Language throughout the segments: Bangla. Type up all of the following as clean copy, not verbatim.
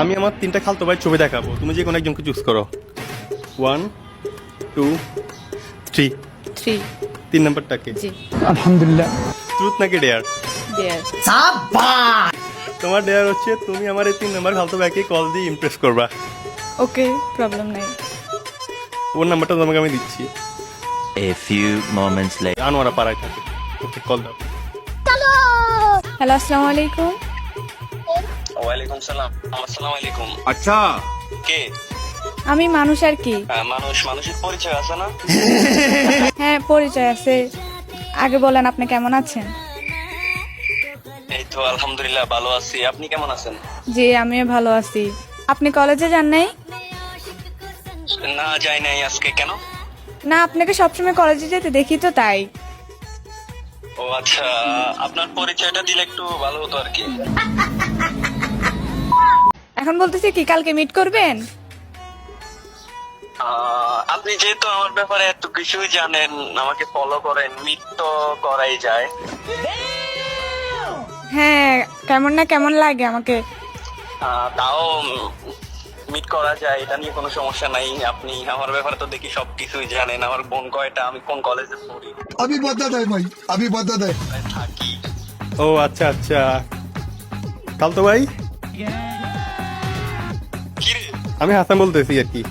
আমি আমার তিনটা খালতো ভাই ছবি দেখাবো, তুমি যে কোনো একজনকে চুজ করো। 1 2 3। 3 তিন নাম্বারটাকে জি আলহামদুলিল্লাহ। ট্রুথ নাকি ডেয়ার? দেয়ার তোমার ডেয়ার হচ্ছে তুমি আমার এই 3 নাম্বার খালতো ভাইকে কল দিয়ে ইমপ্রেস করবা। ওকে প্রবলেম নাই। ওর নাম্বারটা তোমাকে আমি দিচ্ছি। A few moments later. Anwara পাড়ায় থাকে, ওকে কল দাও। হ্যালো আসসালামু আলাইকুম। ওয়ালাইকুম সালাম। আসসালামু আলাইকুম। अच्छा কে? আমি মানুষ আর কি। মানুষের পরিচয় আছে না? হ্যাঁ পরিচয় আছে, আগে বলেন আপনি কেমন আছেন? এই তো আলহামদুলিল্লাহ ভালো আছি। আপনি কেমন আছেন? জি আমিও ভালো আছি। আপনি কলেজে যান নাই? না যাই নাই আজকে। কেন? না আপনাকে সবসময় কলেজে যেতে দেখি তো তাই। ও আচ্ছা, আপনার পরিচয়টা দিলে একটু ভালো হতো আর কি। এখন বলতেছি কি কালকে মিট করবেন? আপনি যেহেতু আমার ব্যাপারে এত কিছুই জানেন, আমাকে ফলো করেন, মিট তো করাই যায়। হ্যাঁ কেমন না কেমন লাগে আমাকে। তাও মিট করা যায়, এটা নিয়ে কোনো সমস্যা নাই। আপনি আমার ব্যাপারে তো দেখি সবকিছুই জানেন। আমার বোন কয়টা, আমি কোন কলেজে পড়ি, अभी बदत है भाई, अभी बदत है। কোথায় থাকি। ও আচ্ছা আচ্ছা, খালতো ভাই কিরে? আমি হাসান বলতেছি আর কি।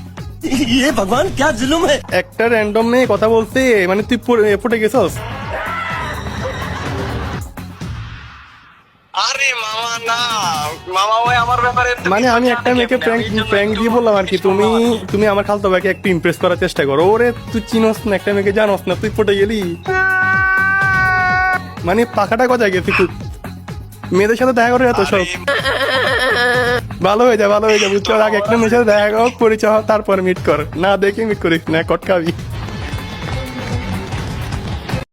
ये भगवान क्या जुल्म है। একটা র্যান্ডম মেয়ে কথা বলতে মানে তুই পড়ে গেছস। আরে মামা না, মামা ওই আমার ব্যাপারে তো মানে কিছু আমি জানে একটা কেমনে, মেয়েকে আমি এই জন্য প্র্যাঙ্ক একটু দিয়ে বললাম আর কি, জিজ্ঞেস তুমি করলাম। তুমি আমার খালতো ভাইকে একটু ইমপ্রেস করার চেষ্টা করো। ওরে তুই চিনস না, একটা মেয়েকে জানোস না, তুই পটে গেলি। মানে পাখাটা কোথায় গেছি তুই? মেয়েদের সাথে দেখা করে এত সব ভালো হয়ে যায়, ভালো হয়ে যায় বুঝছো। আগে একটা মেয়ের সাথে দেখা হোক, পরিচয় হোক, তারপর মিট কর। না দেখে মিট করিস না, কটকাবি।